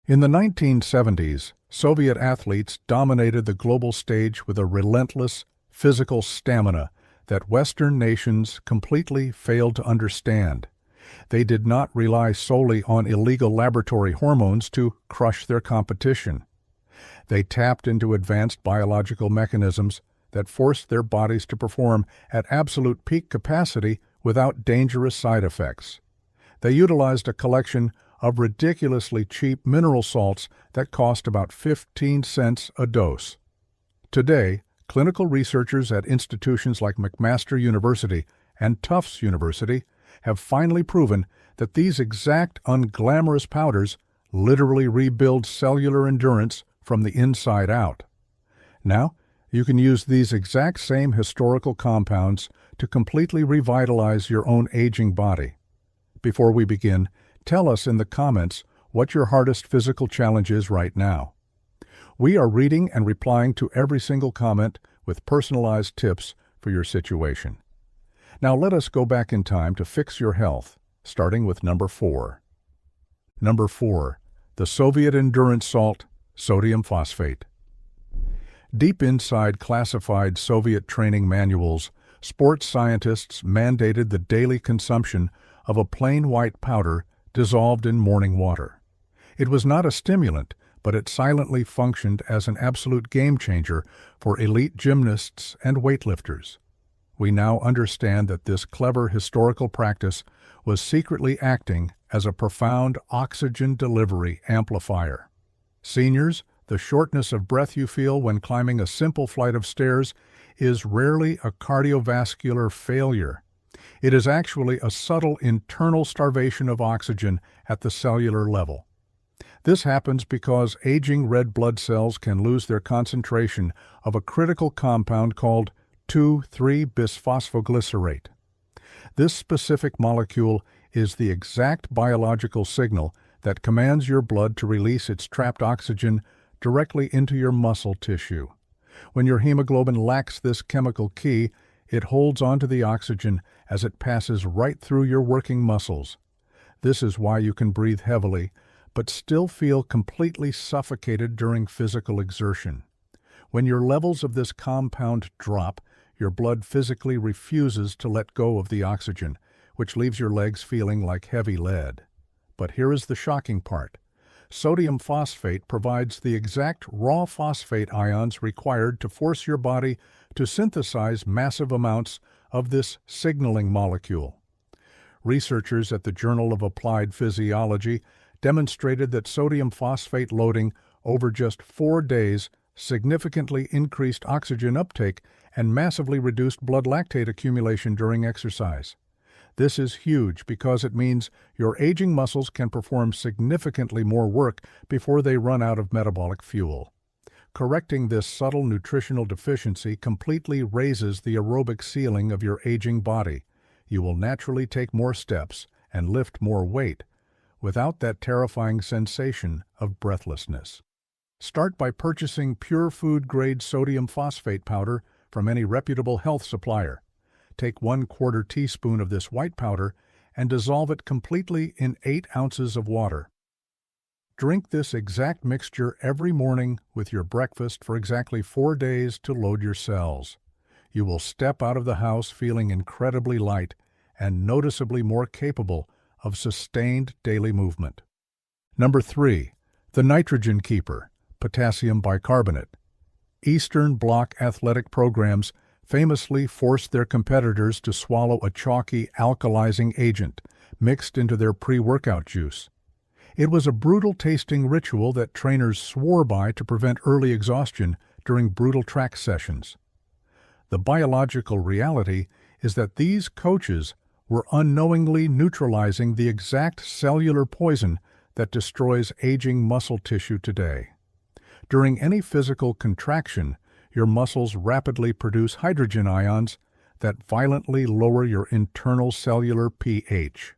In the 1970s, Soviet athletes dominated the global stage with a relentless physical stamina that Western nations completely failed to understand. They did not rely solely on illegal laboratory hormones to crush their competition. They tapped into advanced biological mechanisms that forced their bodies to perform at absolute peak capacity without dangerous side effects. They utilized a collection of ridiculously cheap mineral salts that cost about 15 cents a dose. Today, clinical researchers at institutions like McMaster University and Tufts University have finally proven that these exact unglamorous powders literally rebuild cellular endurance from the inside out. Now, you can use these exact same historical compounds to completely revitalize your own aging body. Before we begin, tell us in the comments what your hardest physical challenge is right now. We are reading and replying to every single comment with personalized tips for your situation. Now let us go back in time to fix your health, starting with number 4. Number 4. The Soviet endurance salt, sodium phosphate. Deep inside classified Soviet training manuals, sports scientists mandated the daily consumption of a plain white powder dissolved in morning water. It was not a stimulant, but it silently functioned as an absolute game-changer for elite gymnasts and weightlifters. We now understand that this clever historical practice was secretly acting as a profound oxygen delivery amplifier. Seniors, the shortness of breath you feel when climbing a simple flight of stairs is rarely a cardiovascular failure. It is actually a subtle internal starvation of oxygen at the cellular level. This happens because aging red blood cells can lose their concentration of a critical compound called 2,3-bisphosphoglycerate. This specific molecule is the exact biological signal that commands your blood to release its trapped oxygen directly into your muscle tissue. When your hemoglobin lacks this chemical key, it holds onto the oxygen as it passes right through your working muscles. This is why you can breathe heavily, but still feel completely suffocated during physical exertion. When your levels of this compound drop, your blood physically refuses to let go of the oxygen, which leaves your legs feeling like heavy lead. But here is the shocking part. Sodium phosphate provides the exact raw phosphate ions required to force your body to synthesize massive amounts of this signaling molecule. Researchers at the Journal of Applied Physiology demonstrated that sodium phosphate loading over just 4 days significantly increased oxygen uptake and massively reduced blood lactate accumulation during exercise. This is huge because it means your aging muscles can perform significantly more work before they run out of metabolic fuel. Correcting this subtle nutritional deficiency completely raises the aerobic ceiling of your aging body. You will naturally take more steps and lift more weight without that terrifying sensation of breathlessness. Start by purchasing pure food-grade sodium phosphate powder from any reputable health supplier. Take 1/4 teaspoon of this white powder and dissolve it completely in 8 ounces of water. Drink this exact mixture every morning with your breakfast for exactly 4 days to load your cells. You will step out of the house feeling incredibly light and noticeably more capable of sustained daily movement. Number 3. The Nitrogen Keeper, Potassium Bicarbonate. Eastern Bloc athletic programs famously forced their competitors to swallow a chalky alkalizing agent mixed into their pre-workout juice. It was a brutal-tasting ritual that trainers swore by to prevent early exhaustion during brutal track sessions. The biological reality is that these coaches were unknowingly neutralizing the exact cellular poison that destroys aging muscle tissue today. During any physical contraction, your muscles rapidly produce hydrogen ions that violently lower your internal cellular pH.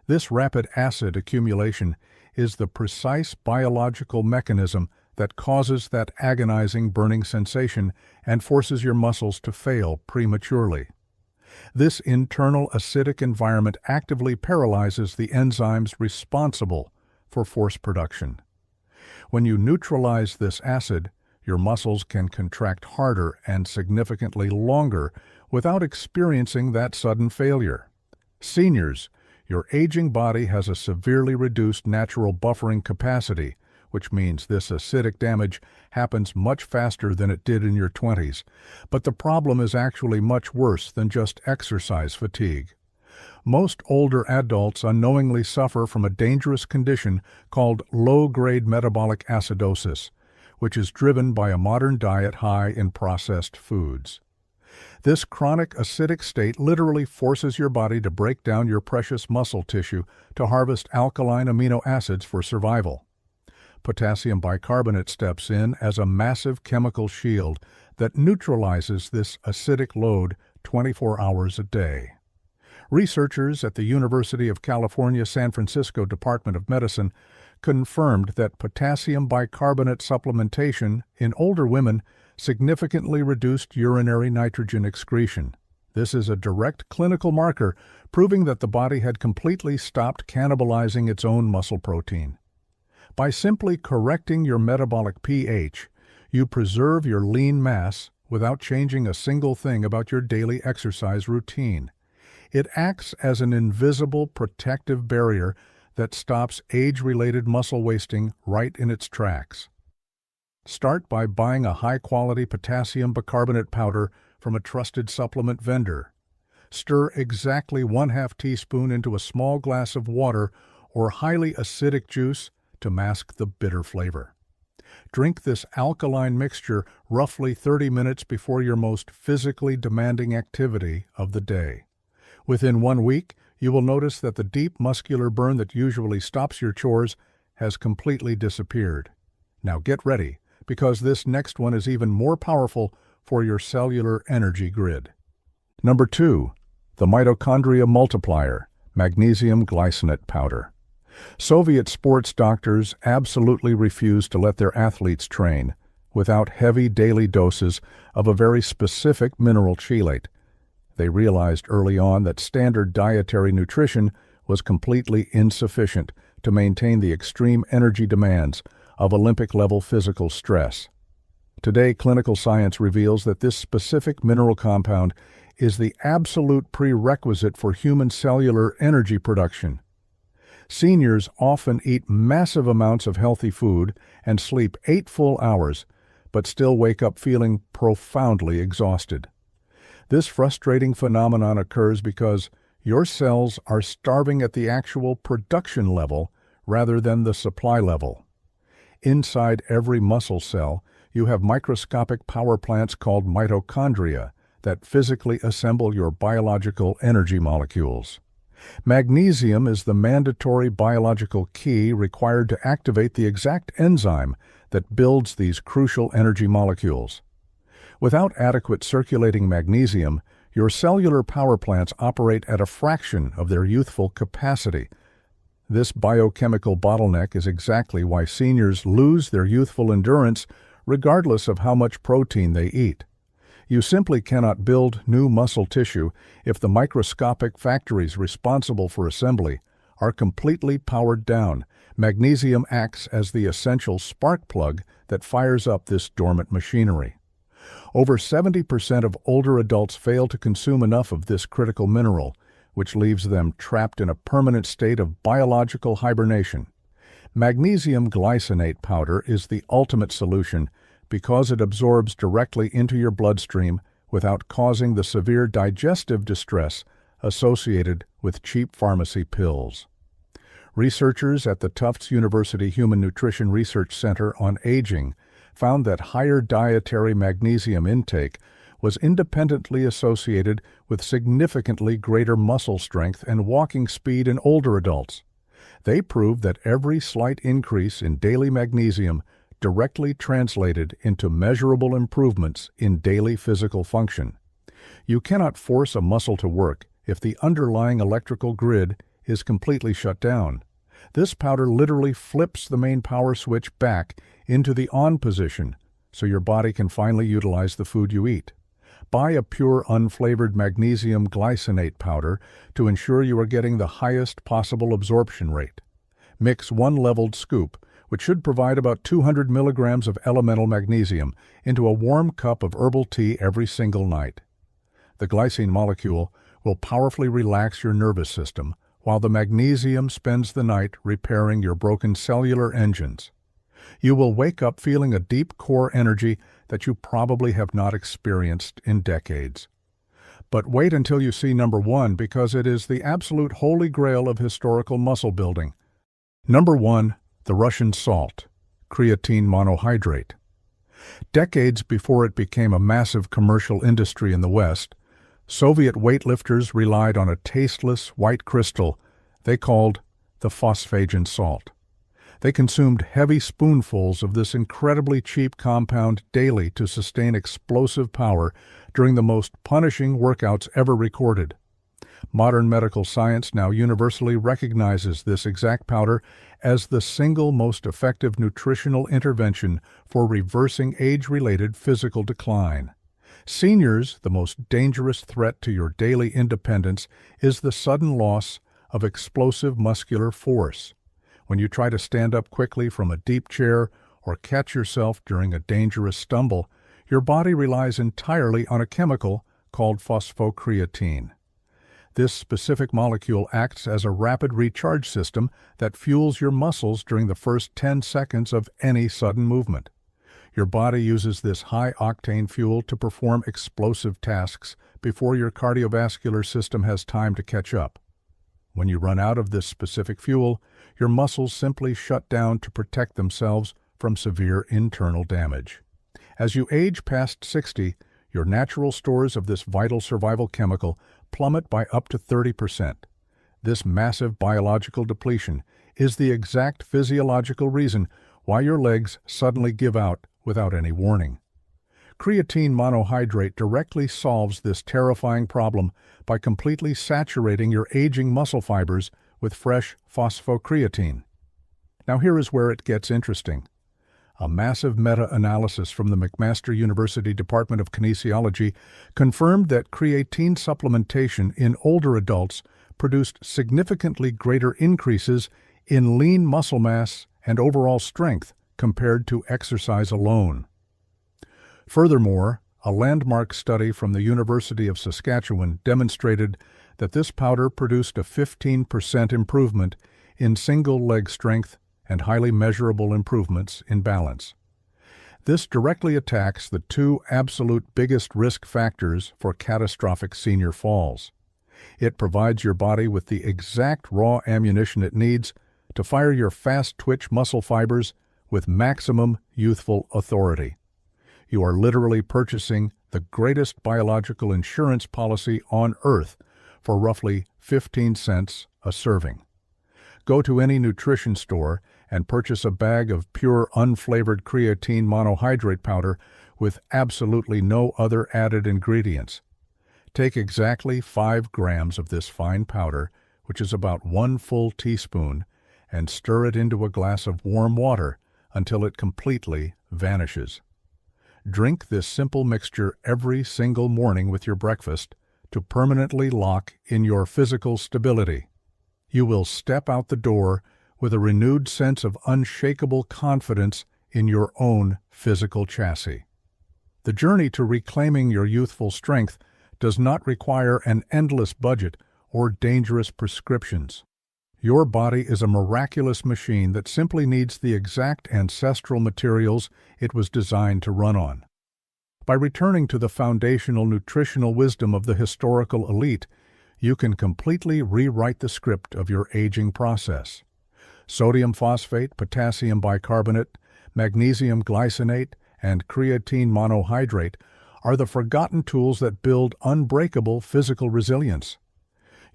This rapid acid accumulation is the precise biological mechanism that causes that agonizing burning sensation and forces your muscles to fail prematurely. This internal acidic environment actively paralyzes the enzymes responsible for force production. When you neutralize this acid, your muscles can contract harder and significantly longer without experiencing that sudden failure. Seniors, your aging body has a severely reduced natural buffering capacity, which means this acidic damage happens much faster than it did in your 20s. But the problem is actually much worse than just exercise fatigue. Most older adults unknowingly suffer from a dangerous condition called low-grade metabolic acidosis, which is driven by a modern diet high in processed foods. This chronic acidic state literally forces your body to break down your precious muscle tissue to harvest alkaline amino acids for survival. Potassium bicarbonate steps in as a massive chemical shield that neutralizes this acidic load 24 hours a day. Researchers at the University of California, San Francisco Department of Medicine confirmed that potassium bicarbonate supplementation in older women significantly reduced urinary nitrogen excretion. This is a direct clinical marker proving that the body had completely stopped cannibalizing its own muscle protein. By simply correcting your metabolic pH, you preserve your lean mass without changing a single thing about your daily exercise routine. It acts as an invisible protective barrier that stops age-related muscle wasting right in its tracks. Start by buying a high-quality potassium bicarbonate powder from a trusted supplement vendor. Stir exactly 1/2 teaspoon into a small glass of water or highly acidic juice to mask the bitter flavor. Drink this alkaline mixture roughly 30 minutes before your most physically demanding activity of the day. Within 1 week, you will notice that the deep muscular burn that usually stops your chores has completely disappeared. Now get ready, because this next one is even more powerful for your cellular energy grid. Number 2, the mitochondria multiplier, magnesium glycinate powder. Soviet sports doctors absolutely refused to let their athletes train without heavy daily doses of a very specific mineral chelate. They realized early on that standard dietary nutrition was completely insufficient to maintain the extreme energy demands of Olympic-level physical stress. Today, clinical science reveals that this specific mineral compound is the absolute prerequisite for human cellular energy production. Seniors often eat massive amounts of healthy food and sleep 8 full hours, but still wake up feeling profoundly exhausted. This frustrating phenomenon occurs because your cells are starving at the actual production level rather than the supply level. Inside every muscle cell, you have microscopic power plants called mitochondria that physically assemble your biological energy molecules. Magnesium is the mandatory biological key required to activate the exact enzyme that builds these crucial energy molecules. Without adequate circulating magnesium, your cellular power plants operate at a fraction of their youthful capacity. This biochemical bottleneck is exactly why seniors lose their youthful endurance regardless of how much protein they eat. You simply cannot build new muscle tissue if the microscopic factories responsible for assembly are completely powered down. Magnesium acts as the essential spark plug that fires up this dormant machinery. Over 70% of older adults fail to consume enough of this critical mineral, which leaves them trapped in a permanent state of biological hibernation. Magnesium glycinate powder is the ultimate solution because it absorbs directly into your bloodstream without causing the severe digestive distress associated with cheap pharmacy pills. Researchers at the Tufts University Human Nutrition Research Center on Aging found that higher dietary magnesium intake was independently associated with significantly greater muscle strength and walking speed in older adults. They proved that every slight increase in daily magnesium directly translated into measurable improvements in daily physical function. You cannot force a muscle to work if the underlying electrical grid is completely shut down. This powder literally flips the main power switch back into the on position so your body can finally utilize the food you eat. Buy a pure unflavored magnesium glycinate powder to ensure you are getting the highest possible absorption rate. Mix 1 leveled scoop which should provide about 200 milligrams of elemental magnesium into a warm cup of herbal tea every single night. The glycine molecule will powerfully relax your nervous system, while the magnesium spends the night repairing your broken cellular engines. You will wake up feeling a deep core energy that you probably have not experienced in decades. But wait until you see number 1, because it is the absolute holy grail of historical muscle building. Number 1, the Russian salt, creatine monohydrate. Decades before it became a massive commercial industry in the West, Soviet weightlifters relied on a tasteless white crystal they called the phosphagen salt. They consumed heavy spoonfuls of this incredibly cheap compound daily to sustain explosive power during the most punishing workouts ever recorded. Modern medical science now universally recognizes this exact powder as the single most effective nutritional intervention for reversing age-related physical decline. Seniors, the most dangerous threat to your daily independence is the sudden loss of explosive muscular force. When you try to stand up quickly from a deep chair or catch yourself during a dangerous stumble, your body relies entirely on a chemical called phosphocreatine. This specific molecule acts as a rapid recharge system that fuels your muscles during the first 10 seconds of any sudden movement. Your body uses this high-octane fuel to perform explosive tasks before your cardiovascular system has time to catch up. When you run out of this specific fuel, your muscles simply shut down to protect themselves from severe internal damage. As you age past 60, your natural stores of this vital survival chemical plummet by up to 30%. This massive biological depletion is the exact physiological reason why your legs suddenly give out without any warning. Creatine monohydrate directly solves this terrifying problem by completely saturating your aging muscle fibers with fresh phosphocreatine. Now here is where it gets interesting. A massive meta-analysis from the McMaster University Department of Kinesiology confirmed that creatine supplementation in older adults produced significantly greater increases in lean muscle mass and overall strength compared to exercise alone. Furthermore, a landmark study from the University of Saskatchewan demonstrated that this powder produced a 15% improvement in single leg strength and highly measurable improvements in balance. This directly attacks the two absolute biggest risk factors for catastrophic senior falls. It provides your body with the exact raw ammunition it needs to fire your fast-twitch muscle fibers with maximum youthful authority. You are literally purchasing the greatest biological insurance policy on Earth for roughly 15 cents a serving. Go to any nutrition store and purchase a bag of pure unflavored creatine monohydrate powder with absolutely no other added ingredients. Take exactly 5 grams of this fine powder, which is about 1 full teaspoon, and stir it into a glass of warm water until it completely vanishes. Drink this simple mixture every single morning with your breakfast to permanently lock in your physical stability. You will step out the door with a renewed sense of unshakable confidence in your own physical chassis. The journey to reclaiming your youthful strength does not require an endless budget or dangerous prescriptions. Your body is a miraculous machine that simply needs the exact ancestral materials it was designed to run on. By returning to the foundational nutritional wisdom of the historical elite, you can completely rewrite the script of your aging process. Sodium phosphate, potassium bicarbonate, magnesium glycinate, and creatine monohydrate are the forgotten tools that build unbreakable physical resilience.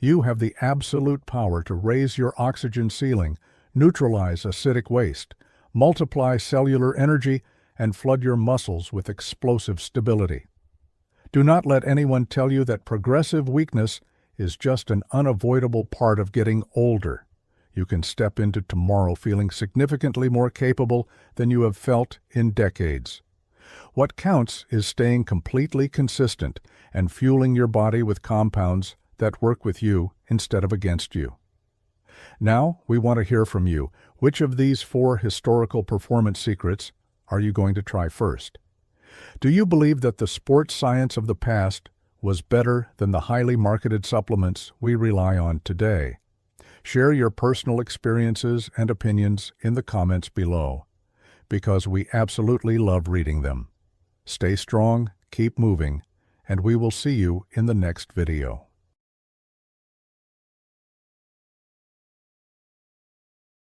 You have the absolute power to raise your oxygen ceiling, neutralize acidic waste, multiply cellular energy, and flood your muscles with explosive stability. Do not let anyone tell you that progressive weakness is just an unavoidable part of getting older. You can step into tomorrow feeling significantly more capable than you have felt in decades. What counts is staying completely consistent and fueling your body with compounds that work with you instead of against you. Now, we want to hear from you. Which of these 4 historical performance secrets are you going to try first? Do you believe that the sports science of the past was better than the highly marketed supplements we rely on today? Share your personal experiences and opinions in the comments below, because we absolutely love reading them. Stay strong, keep moving, and we will see you in the next video.